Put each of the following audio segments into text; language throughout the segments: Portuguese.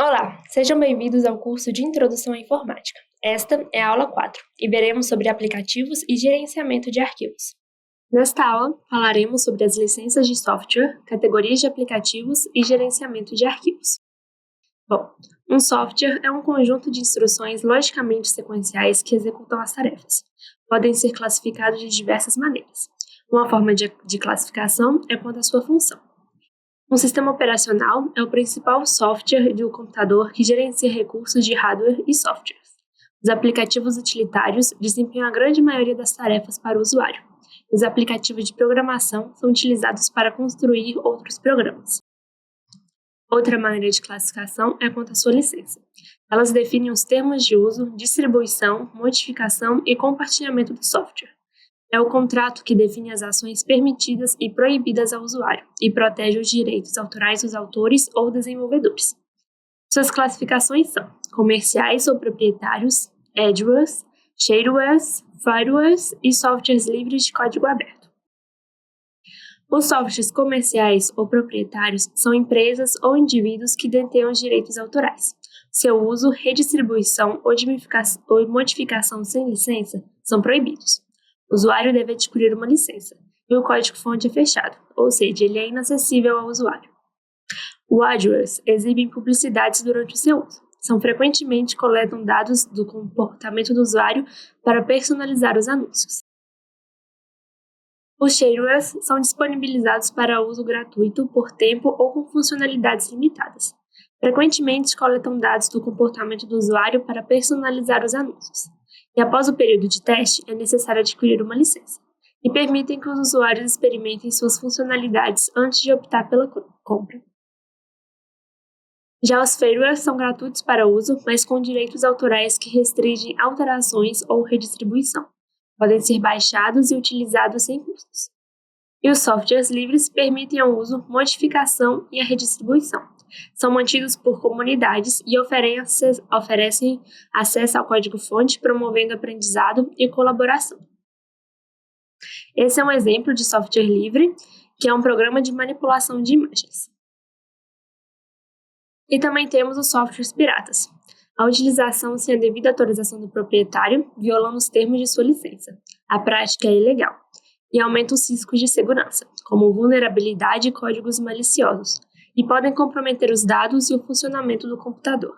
Olá, sejam bem-vindos ao curso de Introdução à Informática. Esta é a aula 4 e veremos sobre aplicativos e gerenciamento de arquivos. Nesta aula, falaremos sobre as licenças de software, categorias de aplicativos e gerenciamento de arquivos. Bom, um software é um conjunto de instruções logicamente sequenciais que executam as tarefas. Podem ser classificados de diversas maneiras. Uma forma de classificação é quanto à sua função. Um sistema operacional é o principal software do computador que gerencia recursos de hardware e software. Os aplicativos utilitários desempenham a grande maioria das tarefas para o usuário. Os aplicativos de programação são utilizados para construir outros programas. Outra maneira de classificação é quanto à sua licença. Elas definem os termos de uso, distribuição, modificação e compartilhamento do software. É o contrato que define as ações permitidas e proibidas ao usuário e protege os direitos autorais dos autores ou desenvolvedores. Suas classificações são comerciais ou proprietários, edgewares, sharewares, firewares e softwares livres de código aberto. Os softwares comerciais ou proprietários são empresas ou indivíduos que detêm os direitos autorais. Seu uso, redistribuição ou modificação sem licença são proibidos. O usuário deve adquirir uma licença, e o código-fonte é fechado, ou seja, ele é inacessível ao usuário. Adwares exibem publicidades durante o seu uso. Frequentemente coletam dados do comportamento do usuário para personalizar os anúncios. Os sharewares são disponibilizados para uso gratuito por tempo ou com funcionalidades limitadas. Frequentemente coletam dados do comportamento do usuário para personalizar os anúncios. E após o período de teste, é necessário adquirir uma licença, e permitem que os usuários experimentem suas funcionalidades antes de optar pela compra. Já os freewares são gratuitos para uso, mas com direitos autorais que restringem alterações ou redistribuição. Podem ser baixados e utilizados sem custos. E os softwares livres permitem o uso, modificação e a redistribuição. São mantidos por comunidades e oferecem acesso ao código-fonte, promovendo aprendizado e colaboração. Esse é um exemplo de software livre, que é um programa de manipulação de imagens. E também temos os softwares piratas. A utilização sem a devida autorização do proprietário, violando os termos de sua licença. A prática é ilegal e aumenta os riscos de segurança, como vulnerabilidade e códigos maliciosos, e podem comprometer os dados e o funcionamento do computador.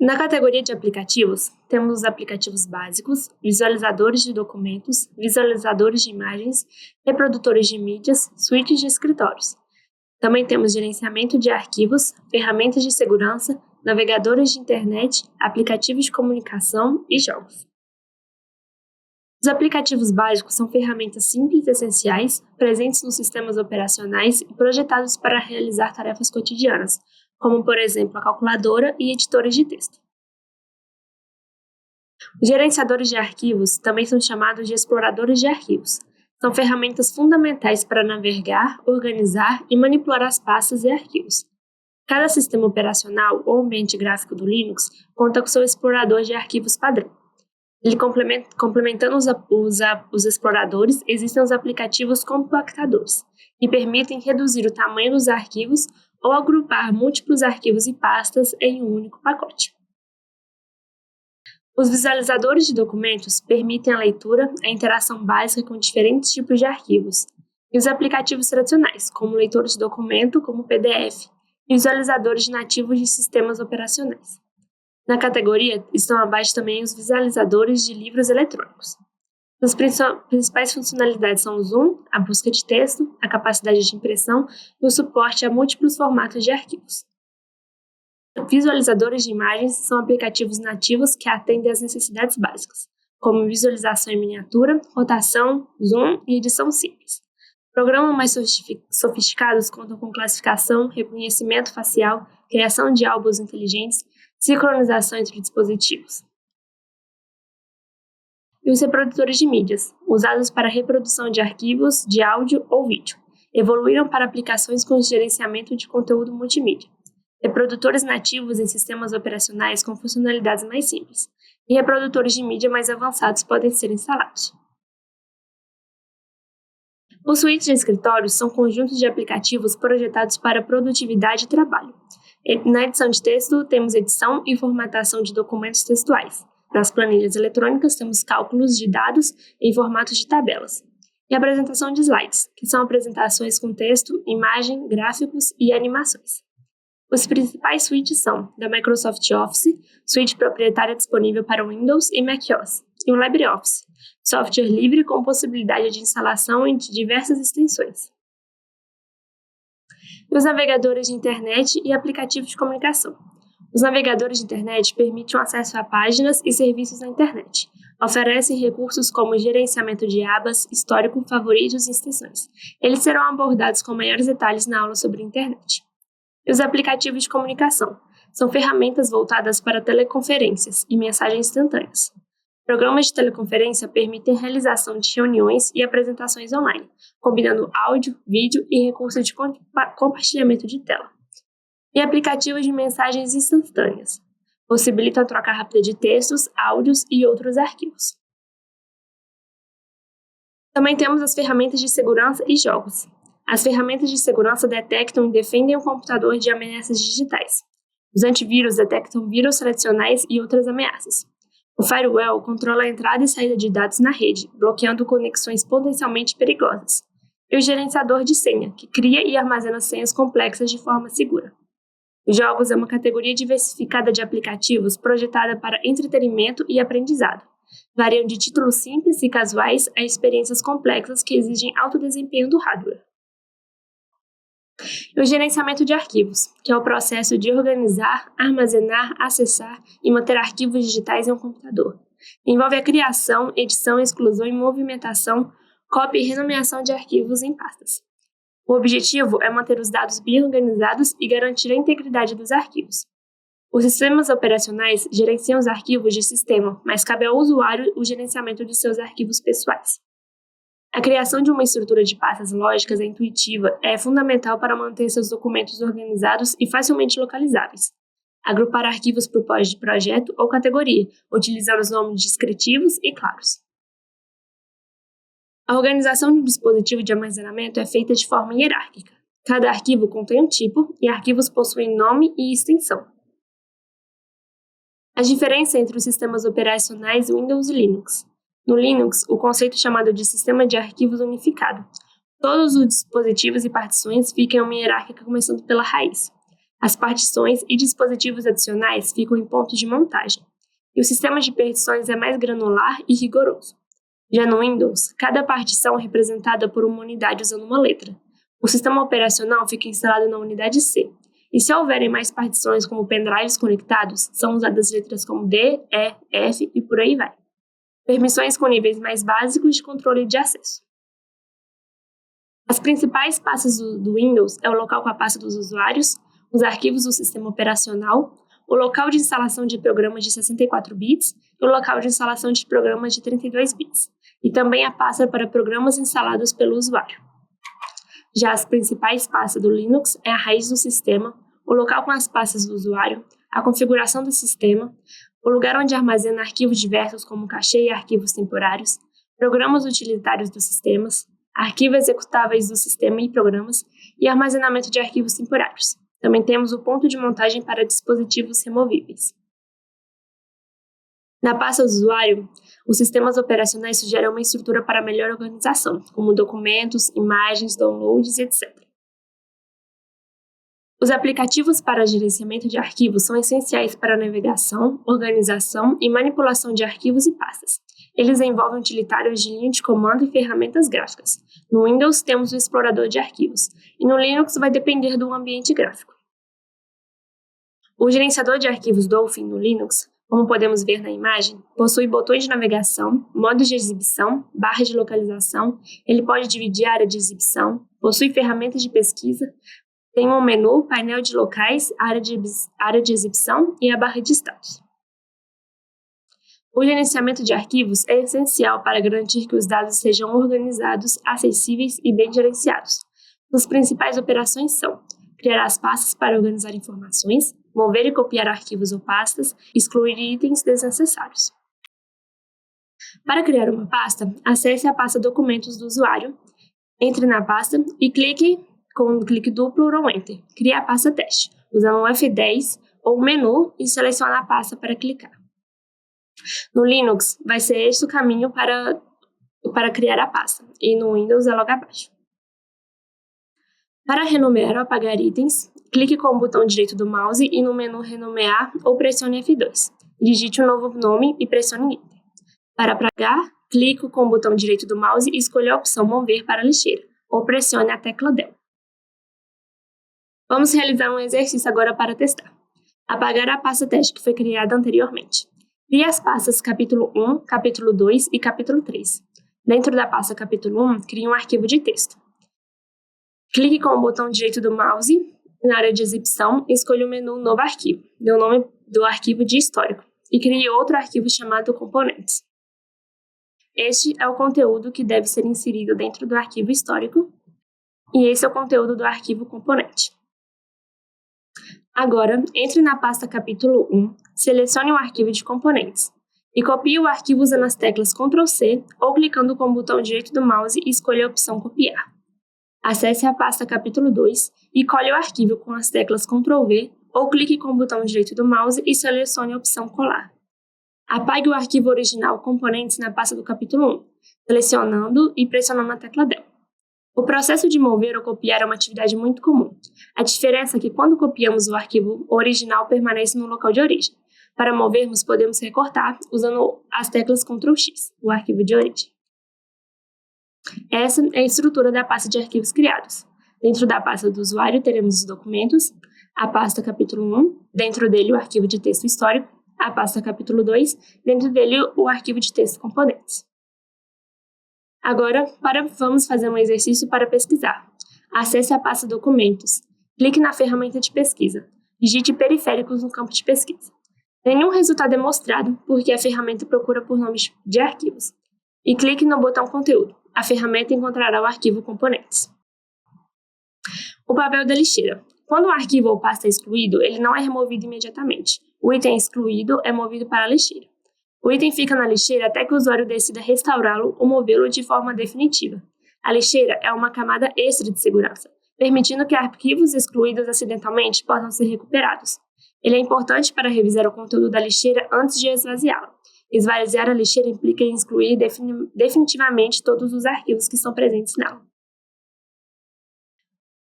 Na categoria de aplicativos, temos os aplicativos básicos, visualizadores de documentos, visualizadores de imagens, reprodutores de mídias, suítes de escritórios. Também temos gerenciamento de arquivos, ferramentas de segurança, navegadores de internet, aplicativos de comunicação e jogos. Os aplicativos básicos são ferramentas simples e essenciais, presentes nos sistemas operacionais e projetados para realizar tarefas cotidianas, como, por exemplo, a calculadora e editores de texto. Os gerenciadores de arquivos também são chamados de exploradores de arquivos. São ferramentas fundamentais para navegar, organizar e manipular as pastas e arquivos. Cada sistema operacional ou ambiente gráfico do Linux conta com seu explorador de arquivos padrão. Ele complementando os exploradores, existem os aplicativos compactadores, que permitem reduzir o tamanho dos arquivos ou agrupar múltiplos arquivos e pastas em um único pacote. Os visualizadores de documentos permitem a leitura, a interação básica com diferentes tipos de arquivos, e os aplicativos tradicionais, como leitores de documento, como PDF, e visualizadores nativos de sistemas operacionais. Na categoria estão abaixo também os visualizadores de livros eletrônicos. As principais funcionalidades são o zoom, a busca de texto, a capacidade de impressão e o suporte a múltiplos formatos de arquivos. Visualizadores de imagens são aplicativos nativos que atendem às necessidades básicas, como visualização em miniatura, rotação, zoom e edição simples. Programas mais sofisticados contam com classificação, reconhecimento facial, criação de álbuns inteligentes, sincronização entre dispositivos. E os reprodutores de mídias, usados para reprodução de arquivos de áudio ou vídeo, evoluíram para aplicações com gerenciamento de conteúdo multimídia. Reprodutores nativos em sistemas operacionais com funcionalidades mais simples, e reprodutores de mídia mais avançados podem ser instalados. Os suítes de escritórios são conjuntos de aplicativos projetados para produtividade e trabalho. Na edição de texto, temos edição e formatação de documentos textuais. Nas planilhas eletrônicas, temos cálculos de dados em formatos de tabelas. E apresentação de slides, que são apresentações com texto, imagem, gráficos e animações. Os principais suítes são da Microsoft Office, suíte proprietária disponível para Windows e macOS, e o LibreOffice, software livre com possibilidade de instalação em diversas extensões. E os navegadores de internet e aplicativos de comunicação. Os navegadores de internet permitem o acesso a páginas e serviços na internet. Oferecem recursos como gerenciamento de abas, histórico, favoritos e extensões. Eles serão abordados com maiores detalhes na aula sobre a internet. E os aplicativos de comunicação. São ferramentas voltadas para teleconferências e mensagens instantâneas. Programas de teleconferência permitem a realização de reuniões e apresentações online, combinando áudio, vídeo e recursos de compartilhamento de tela. E aplicativos de mensagens instantâneas. Possibilitam a troca rápida de textos, áudios e outros arquivos. Também temos as ferramentas de segurança e jogos. As ferramentas de segurança detectam e defendem o computador de ameaças digitais. Os antivírus detectam vírus tradicionais e outras ameaças. O firewall controla a entrada e saída de dados na rede, bloqueando conexões potencialmente perigosas. E o gerenciador de senha, que cria e armazena senhas complexas de forma segura. Jogos é uma categoria diversificada de aplicativos projetada para entretenimento e aprendizado. Variam de títulos simples e casuais a experiências complexas que exigem alto desempenho do hardware. E o gerenciamento de arquivos, que é o processo de organizar, armazenar, acessar e manter arquivos digitais em um computador. Envolve a criação, edição, exclusão e movimentação, cópia e renomeação de arquivos em pastas. O objetivo é manter os dados bem organizados e garantir a integridade dos arquivos. Os sistemas operacionais gerenciam os arquivos de sistema, mas cabe ao usuário o gerenciamento de seus arquivos pessoais. A criação de uma estrutura de pastas lógicas intuitiva é fundamental para manter seus documentos organizados e facilmente localizáveis. Agrupar arquivos por projeto ou categoria, utilizando os nomes descritivos e claros. A organização de um dispositivo de armazenamento é feita de forma hierárquica. Cada arquivo contém um tipo e arquivos possuem nome e extensão. A diferença entre os sistemas operacionais Windows e Linux. No Linux, o conceito é chamado de sistema de arquivos unificado. Todos os dispositivos e partições ficam em uma hierárquica começando pela raiz. As partições e dispositivos adicionais ficam em pontos de montagem. E o sistema de partições é mais granular e rigoroso. Já no Windows, cada partição é representada por uma unidade usando uma letra. O sistema operacional fica instalado na unidade C. E se houverem mais partições como pendrives conectados, são usadas letras como D, E, F e por aí vai. Permissões com níveis mais básicos de controle de acesso. As principais pastas do Windows é o local com a pasta dos usuários, os arquivos do sistema operacional, o local de instalação de programas de 64 bits e o local de instalação de programas de 32 bits, e também a pasta para programas instalados pelo usuário. Já as principais pastas do Linux é a raiz do sistema, o local com as pastas do usuário, a configuração do sistema, o lugar onde armazena arquivos diversos como cachê e arquivos temporários, programas utilitários dos sistemas, arquivos executáveis do sistema e programas e armazenamento de arquivos temporários. Também temos o ponto de montagem para dispositivos removíveis. Na pasta do usuário, os sistemas operacionais sugerem uma estrutura para melhor organização, como documentos, imagens, downloads, etc. Os aplicativos para gerenciamento de arquivos são essenciais para a navegação, organização e manipulação de arquivos e pastas. Eles envolvem utilitários de linha de comando e ferramentas gráficas. No Windows temos o explorador de arquivos, e no Linux vai depender do ambiente gráfico. O gerenciador de arquivos Dolphin no Linux, como podemos ver na imagem, possui botões de navegação, modos de exibição, barra de localização, ele pode dividir a área de exibição, possui ferramentas de pesquisa, tem um menu, painel de locais, área de exibição e a barra de status. O gerenciamento de arquivos é essencial para garantir que os dados sejam organizados, acessíveis e bem gerenciados. As principais operações são criar as pastas para organizar informações, mover e copiar arquivos ou pastas, excluir itens desnecessários. Para criar uma pasta, acesse a pasta Documentos do usuário Entre na pasta e clique com um clique duplo ou Enter. Crie a pasta teste, usando o F10 ou o menu e selecione a pasta para clicar. No Linux, vai ser este o caminho para criar a pasta, e no Windows é logo abaixo. Para renomear ou apagar itens, clique com o botão direito do mouse e no menu Renomear ou pressione F2. Digite um novo nome e pressione Enter. Para apagar, clique com o botão direito do mouse e escolha a opção Mover para a lixeira, ou pressione a tecla Del. Vamos realizar um exercício agora para testar. Apagar a pasta teste que foi criada anteriormente. Crie as pastas capítulo 1, capítulo 2 e capítulo 3. Dentro da pasta capítulo 1, crie um arquivo de texto. Clique com o botão direito do mouse na área de exibição e escolha o menu Novo Arquivo. Dê o nome do arquivo de histórico e crie outro arquivo chamado Componentes. Este é o conteúdo que deve ser inserido dentro do arquivo histórico e esse é o conteúdo do arquivo componente. Agora, entre na pasta capítulo 1, selecione o arquivo de componentes e copie o arquivo usando as teclas Ctrl+C ou clicando com o botão direito do mouse e escolha a opção Copiar. Acesse a pasta capítulo 2 e colhe o arquivo com as teclas Ctrl+V ou clique com o botão direito do mouse e selecione a opção Colar. Apague o arquivo original Componentes na pasta do capítulo 1, selecionando e pressionando a tecla Del. O processo de mover ou copiar é uma atividade muito comum. A diferença é que quando copiamos o arquivo, o original permanece no local de origem. Para movermos, podemos recortar usando as teclas Ctrl+X, o arquivo de origem. Essa é a estrutura da pasta de arquivos criados. Dentro da pasta do usuário, teremos os documentos, a pasta capítulo 1, dentro dele o arquivo de texto histórico, a pasta capítulo 2, dentro dele o arquivo de texto componentes. Agora, vamos fazer um exercício para pesquisar. Acesse a pasta Documentos, clique na ferramenta de pesquisa, digite periféricos no campo de pesquisa. Nenhum resultado é mostrado porque a ferramenta procura por nomes de arquivos. E clique no botão Conteúdo. A ferramenta encontrará o arquivo Componentes. O papel da lixeira. Quando um arquivo ou pasta é excluído, ele não é removido imediatamente. O item excluído é movido para a lixeira. O item fica na lixeira até que o usuário decida restaurá-lo ou movê-lo de forma definitiva. A lixeira é uma camada extra de segurança, permitindo que arquivos excluídos acidentalmente possam ser recuperados. Ele é importante para revisar o conteúdo da lixeira antes de esvaziá-la. Esvaziar a lixeira implica em excluir definitivamente todos os arquivos que estão presentes nela.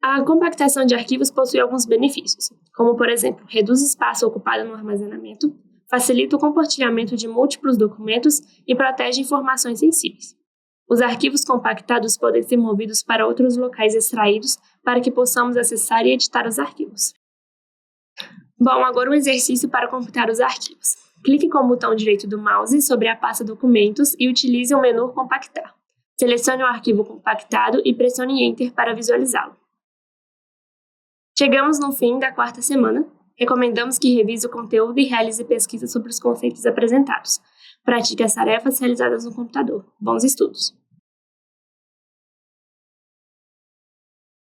A compactação de arquivos possui alguns benefícios, como, por exemplo, reduz o espaço ocupado no armazenamento, facilita o compartilhamento de múltiplos documentos e protege informações sensíveis. Os arquivos compactados podem ser movidos para outros locais extraídos para que possamos acessar e editar os arquivos. Bom, agora um exercício para compactar os arquivos. Clique com o botão direito do mouse sobre a pasta Documentos e utilize o menu Compactar. Selecione o arquivo compactado e pressione Enter para visualizá-lo. Chegamos no fim da quarta semana. Recomendamos que revise o conteúdo e realize pesquisa sobre os conceitos apresentados. Pratique as tarefas realizadas no computador. Bons estudos!